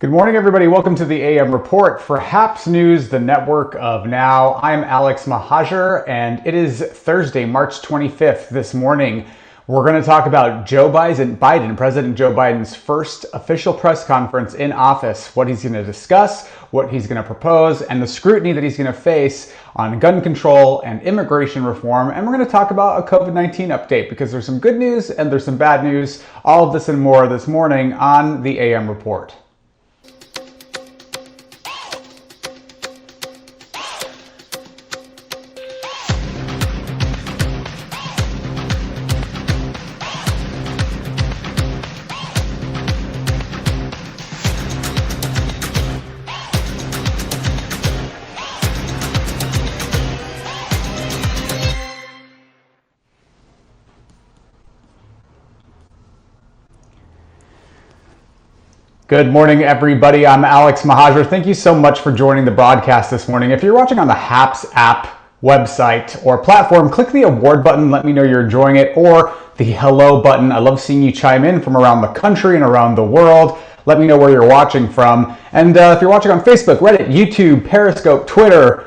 Good morning, everybody. Welcome to the AM Report for HAPS News, the network of now. I'm Alex Mahajer, and it is Thursday, March 25th this morning. We're going to talk about President Joe Biden's first official press conference in office, what he's going to discuss, what he's going to propose, and the scrutiny that he's going to face on gun control and immigration reform. And we're going to talk about a COVID-19 update because there's some good news and there's some bad news. All of this and more this morning on the AM Report. Good morning, everybody. I'm Alex Mahajer. Thank you so much for joining the broadcast this morning. If you're watching on the HAPS app, website, or platform, click the award button. Let me know you're enjoying it, or the hello button. I love seeing you chime in from around the country and around the world. Let me know where you're watching from. And if you're watching on Facebook, Reddit, YouTube, Periscope, Twitter,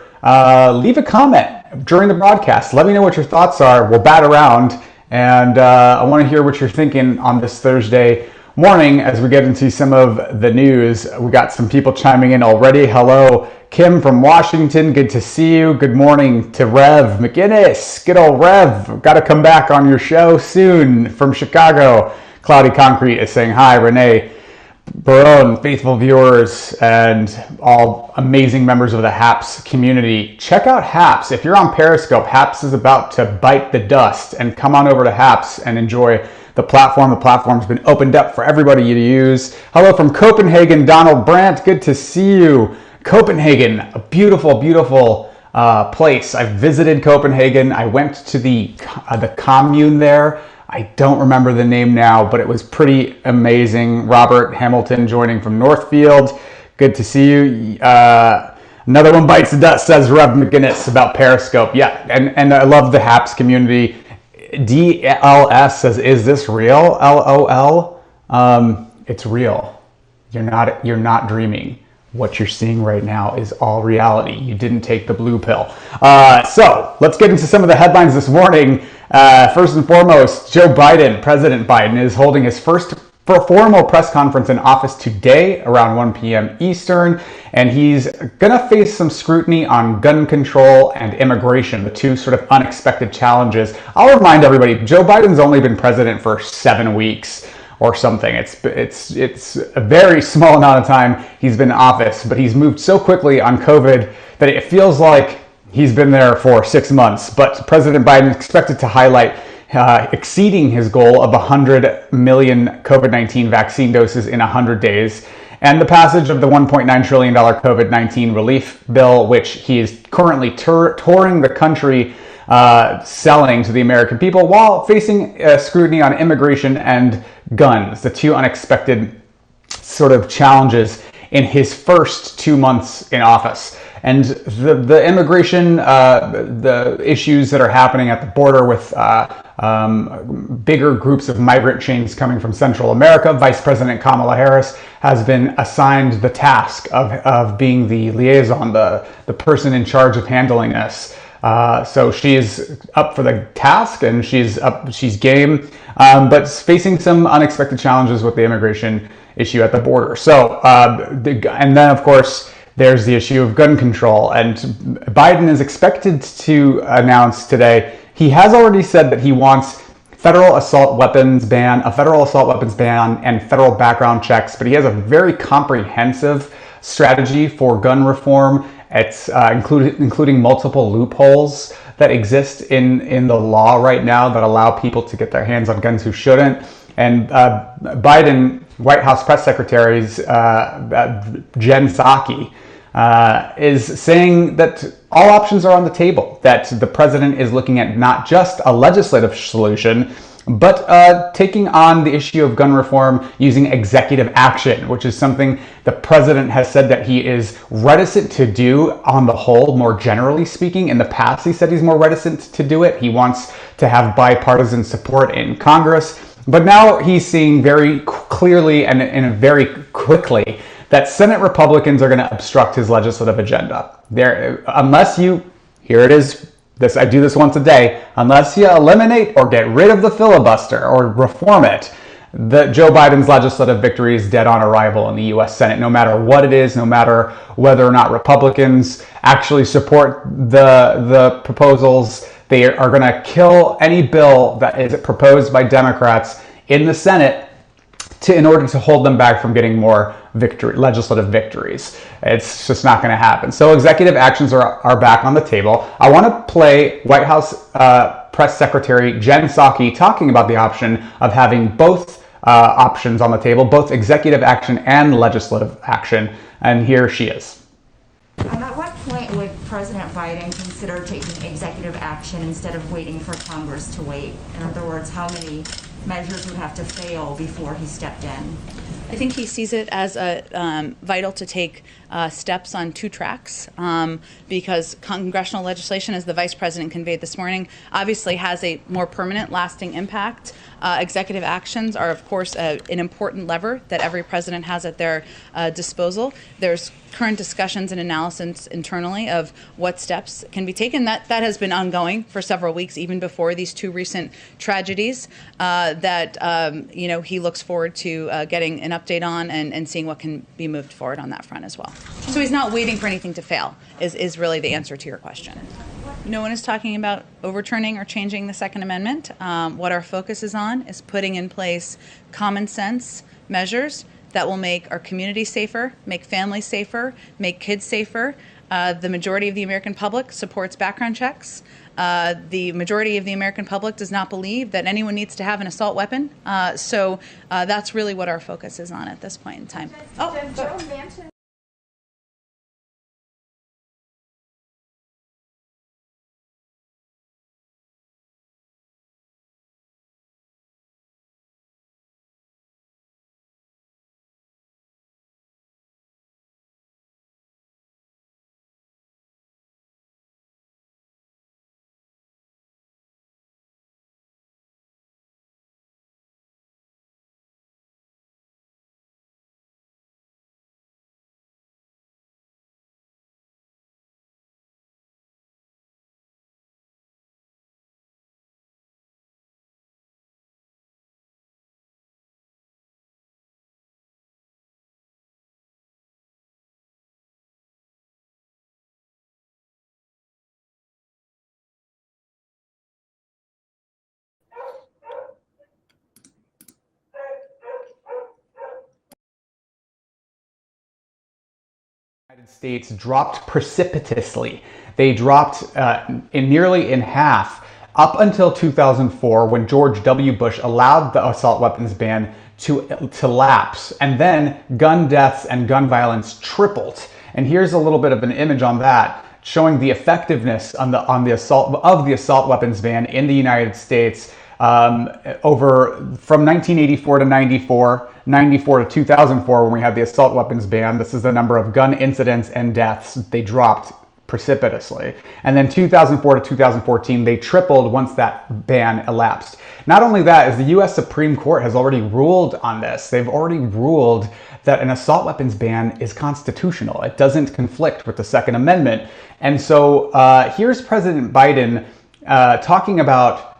leave a comment during the broadcast. Let me know what your thoughts are. We'll bat around, and I want to hear what you're thinking on this Thursday morning as we get into some of the news. We got some people chiming in already. Hello, Kim from Washington. Good to see you. Good morning to Rev McGinnis. Good old Rev. Got to come back on your show soon from Chicago. Cloudy Concrete is saying hi. Renee Barone, faithful viewers, and all amazing members of the HAPS community. Check out HAPS. If you're on Periscope, HAPS is about to bite the dust, and come on over to HAPS and enjoy the platform. The platform's been opened up for everybody to use. Hello from Copenhagen, Donald Brandt. Good to see you. Copenhagen, a beautiful, beautiful place. I visited Copenhagen. I went to the commune there. I don't remember the name now, but it was pretty amazing. Robert Hamilton joining from Northfield. Good to see you. Another one bites the dust, says Rev McGinnis about Periscope. Yeah, and I love the HAPS community. DLS says, "Is this real?" LOL. It's real. You're not dreaming. What you're seeing right now is all reality. You didn't take the blue pill. So let's get into some of the headlines this morning. First and foremost, President Biden is holding his first formal press conference in office today around 1 p.m. Eastern, and he's gonna face some scrutiny on gun control and immigration, the two sort of unexpected challenges. I'll remind everybody, Joe Biden's only been president for 7 weeks or something. It's a very small amount of time he's been in office, but he's moved so quickly on COVID that it feels like he's been there for 6 months. But President Biden is expected to highlight exceeding his goal of 100 million COVID-19 vaccine doses in 100 days, and the passage of the $1.9 trillion COVID-19 relief bill, which he is currently touring the country selling to the American people while facing scrutiny on immigration and guns, the two unexpected sort of challenges in his first 2 months in office. And the immigration, the issues that are happening at the border with bigger groups of migrant chains coming from Central America. Vice President Kamala Harris has been assigned the task of being the liaison, the person in charge of handling this. So she is up for the task, and she's game, but facing some unexpected challenges with the immigration issue at the border. So, and then of course, there's the issue of gun control, and Biden is expected to announce today. He has already said that he wants a federal assault weapons ban, and federal background checks, but he has a very comprehensive strategy for gun reform. It's including multiple loopholes that exist in the law right now that allow people to get their hands on guns who shouldn't. And Biden, White House press secretaries Jen Psaki, is saying that all options are on the table, that the president is looking at not just a legislative solution, but taking on the issue of gun reform using executive action, which is something the president has said that he is reticent to do on the whole, more generally speaking. In the past, he said he's more reticent to do it. He wants to have bipartisan support in Congress. But now he's seeing very clearly and very quickly that Senate Republicans are going to obstruct his legislative agenda. Unless you, here it is, I do this once a day, unless you eliminate or get rid of the filibuster or reform it, Joe Biden's legislative victory is dead on arrival in the U.S. Senate, no matter what it is, no matter whether or not Republicans actually support the proposals. They are going to kill any bill that is proposed by Democrats in the Senate in order to hold them back from getting more legislative victories. It's just not going to happen. So executive actions are back on the table. I want to play White House Press Secretary Jen Psaki talking about the option of having both options on the table, both executive action and legislative action. And here she is. At what point would President Biden consider taking executive action instead of waiting for Congress to wait? In other words, how many measures would have to fail before he stepped in? I think he sees it as vital to take steps on two tracks because congressional legislation, as the Vice President conveyed this morning, obviously has a more permanent, lasting impact. Executive actions are, of course, an important lever that every president has at their disposal. There's current discussions and analysis internally of what steps can be taken. That has been ongoing for several weeks, even before these two recent tragedies. He looks forward to getting an update on and seeing what can be moved forward on that front as well. So he's not waiting for anything to fail, is really the answer to your question. No one is talking about overturning or changing the Second Amendment. What our focus is on is putting in place common sense measures that will make our community safer, make families safer, make kids safer. The majority of the American public supports background checks. The majority of the American public does not believe that anyone needs to have an assault weapon. So that's really what our focus is on at this point in time. United States dropped precipitously. They dropped nearly in half up until 2004 when George W. Bush allowed the assault weapons ban to lapse. And then gun deaths and gun violence tripled. And here's a little bit of an image on that, showing the effectiveness on the assault weapons ban in the United States from 1984 to 94 to 2004 when we had the assault weapons ban. This is the number of gun incidents and deaths. They dropped precipitously. And then 2004 to 2014, they tripled once that ban elapsed. Not only that, is the US Supreme Court has already ruled on this. They've already ruled that an assault weapons ban is constitutional. It doesn't conflict with the Second Amendment. And so here's President Biden talking about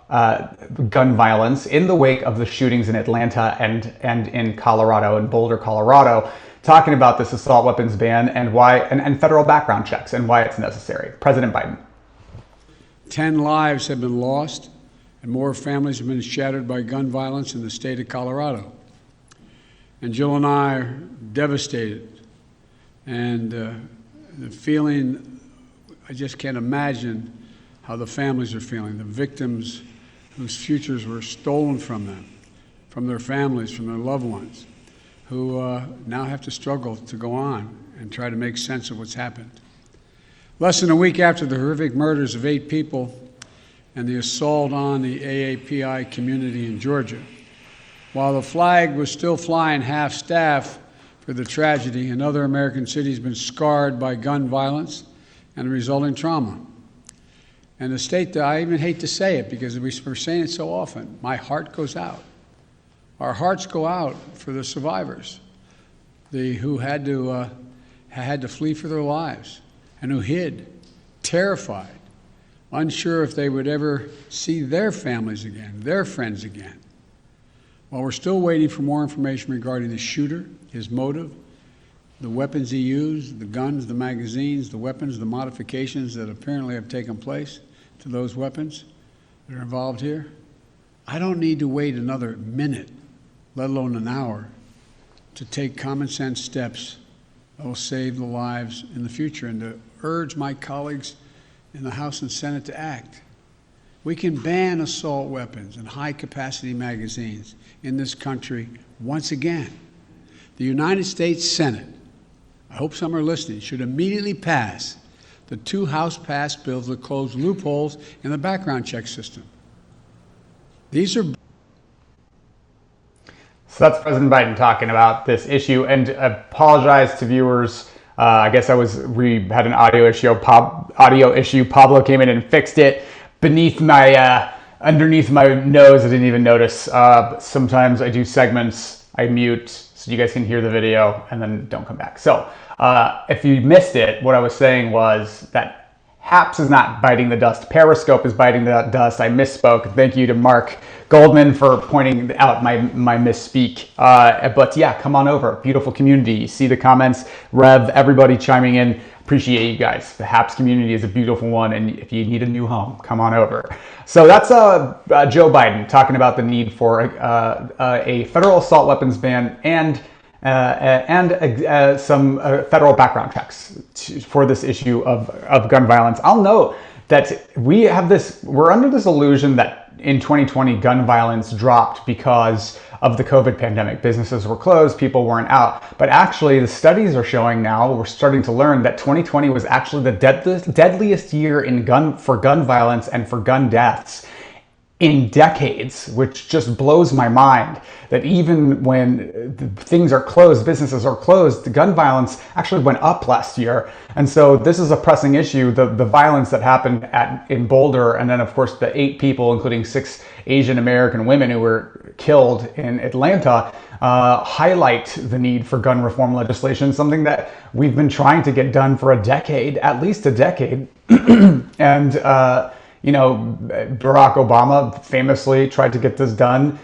gun violence in the wake of the shootings in Atlanta and in Colorado, in Boulder, Colorado, talking about this assault weapons ban and why, and federal background checks and why it's necessary. President Biden. 10 lives have been lost and more families have been shattered by gun violence in the state of Colorado. And Jill and I are devastated. And the feeling, I just can't imagine how the families are feeling, the victims whose futures were stolen from them, from their families, from their loved ones, who now have to struggle to go on and try to make sense of what's happened. Less than a week after the horrific murders of 8 people and the assault on the AAPI community in Georgia, while the flag was still flying half-staff for the tragedy, another American city has been scarred by gun violence and the resulting trauma. And the state, I even hate to say it because we're saying it so often, my heart goes out. Our hearts go out for the survivors. who had to flee for their lives and who hid, terrified, unsure if they would ever see their families again, their friends again. While we're still waiting for more information regarding the shooter, his motive, the weapons he used, the guns, the magazines, the weapons, the modifications that apparently have taken place to those weapons that are involved here, I don't need to wait another minute, let alone an hour, to take common sense steps that will save the lives in the future, and to urge my colleagues in the House and Senate to act. We can ban assault weapons and high-capacity magazines in this country once again. The United States Senate, I hope some are listening, should immediately pass the 2 House-passed bills that close loopholes in the background check system. These are... So that's President Biden talking about this issue, and apologize to viewers. I guess we had an audio issue. Pablo came in and fixed it beneath my, underneath my nose. I didn't even notice. Sometimes I do segments, I mute so you guys can hear the video and then don't come back. So if you missed it, what I was saying was that HAPS is not biting the dust. Periscope is biting the dust. I misspoke. Thank you to Mark Goldman for pointing out my misspeak. But yeah, come on over. Beautiful community. You see the comments, Rev, everybody chiming in. Appreciate you guys. The HAPS community is a beautiful one, and if you need a new home, come on over. So that's Joe Biden talking about the need for a federal assault weapons ban and some federal background checks for this issue of gun violence. I'll note that we're under this illusion that in 2020 gun violence dropped because of the COVID pandemic. Businesses were closed, people weren't out. But actually the studies are showing now, we're starting to learn that 2020 was actually the deadliest year for gun violence and for gun deaths in decades, which just blows my mind that even when things are closed, businesses are closed, the gun violence actually went up last year. And so this is a pressing issue. The violence that happened in Boulder, and then of course the 8 people, including 6 Asian American women who were killed in Atlanta, highlight the need for gun reform legislation, something that we've been trying to get done for a decade, at least a decade. And you know, Barack Obama famously tried to get this done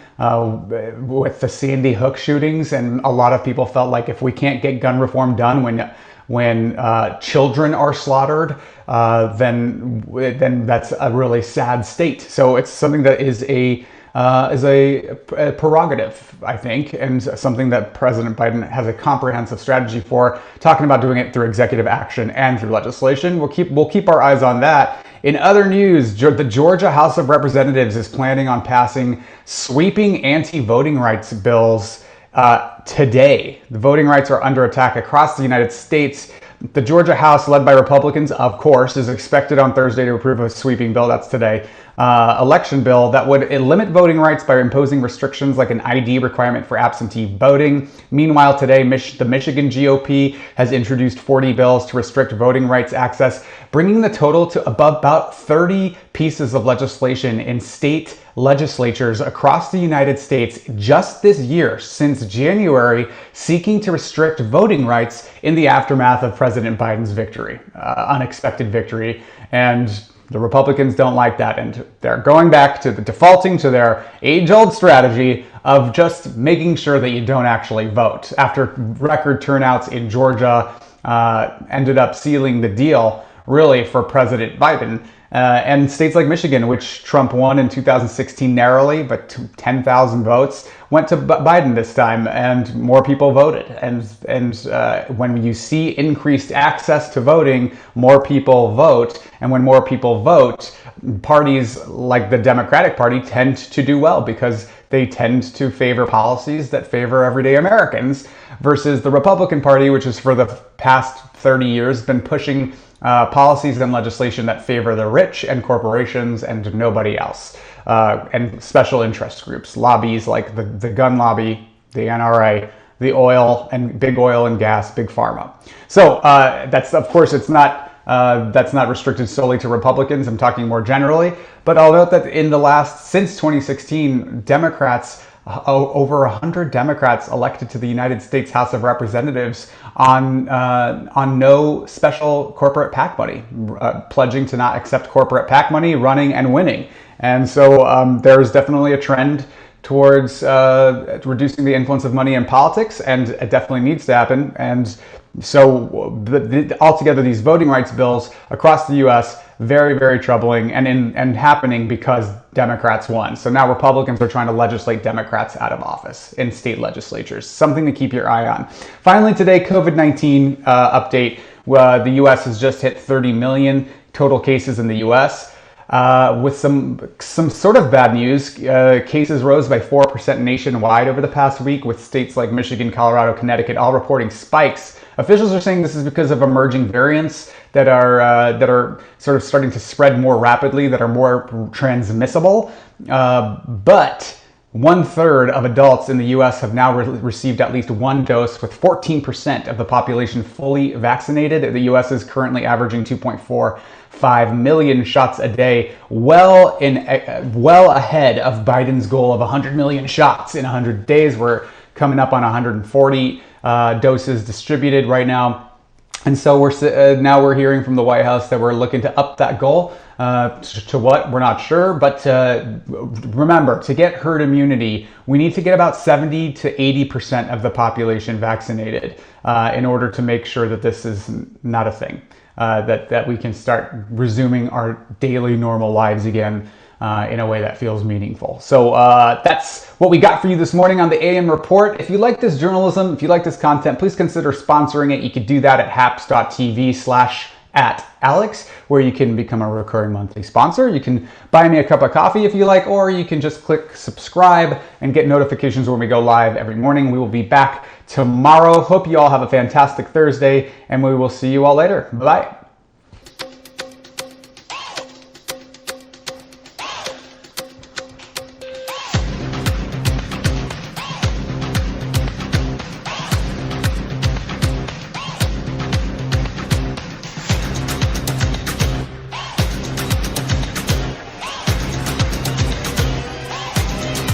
with the Sandy Hook shootings, and a lot of people felt like if we can't get gun reform done when children are slaughtered, then that's a really sad state. So it's something that is a prerogative, I think, and something that President Biden has a comprehensive strategy for, talking about doing it through executive action and through legislation. We'll keep our eyes on that. In other news, the Georgia House of Representatives is planning on passing sweeping anti-voting rights bills today. The voting rights are under attack across the United States. The Georgia House, led by Republicans, of course, is expected on Thursday to approve a sweeping bill, that's today, election bill that would limit voting rights by imposing restrictions like an ID requirement for absentee voting. Meanwhile, today, the Michigan GOP has introduced 40 bills to restrict voting rights access, bringing the total to about 30 pieces of legislation in state legislatures across the United States just this year, since January, seeking to restrict voting rights in the aftermath of President Biden's victory, unexpected victory. And the Republicans don't like that, and they're going back to defaulting to their age-old strategy of just making sure that you don't actually vote. After record turnouts in Georgia ended up sealing the deal, really, for President Biden. And states like Michigan, which Trump won in 2016 narrowly, but 10,000 votes, went to Biden this time, and more people voted. And when you see increased access to voting, more people vote. And when more people vote, parties like the Democratic Party tend to do well because they tend to favor policies that favor everyday Americans, versus the Republican Party, which is for the past 30 years been pushing policies and legislation that favor the rich and corporations and nobody else, and special interest groups, lobbies like the gun lobby, the NRA, the oil and gas, big pharma. So that's, of course, that's not restricted solely to Republicans. I'm talking more generally, but I'll note that since 2016, Democrats over 100 Democrats elected to the United States House of Representatives on no special corporate PAC money, pledging to not accept corporate PAC money, running and winning. And so there's definitely a trend towards reducing the influence of money in politics, and it definitely needs to happen. And so altogether, these voting rights bills across the U.S., very, very troubling and happening because Democrats won. So now Republicans are trying to legislate Democrats out of office in state legislatures. Something to keep your eye on. Finally today, COVID-19 update. The U.S. has just hit 30 million total cases in the U.S. With some sort of bad news, cases rose by 4% nationwide over the past week, with states like Michigan, Colorado, Connecticut all reporting spikes. Officials are saying this is because of emerging variants that are sort of starting to spread more rapidly, that are more transmissible. But 1/3 of adults in the U.S. have now received at least one dose, with 14% of the population fully vaccinated. The U.S. is currently averaging 2.45 million shots a day, well ahead of Biden's goal of 100 million shots in 100 days. We're coming up on 140 doses distributed right now. And so now we're hearing from the White House that we're looking to up that goal to what, we're not sure. But remember, to get herd immunity, we need to get about 70 to 80% of the population vaccinated in order to make sure that this is not a thing, that we can start resuming our daily normal lives again in a way that feels meaningful. So that's what we got for you this morning on the AM Report. If you like this journalism, if you like this content, please consider sponsoring it. You could do that at haps.tv/@Alex, where you can become a recurring monthly sponsor. You can buy me a cup of coffee if you like, or you can just click subscribe and get notifications when we go live every morning. We will be back tomorrow. Hope you all have a fantastic Thursday, and we will see you all later. Bye.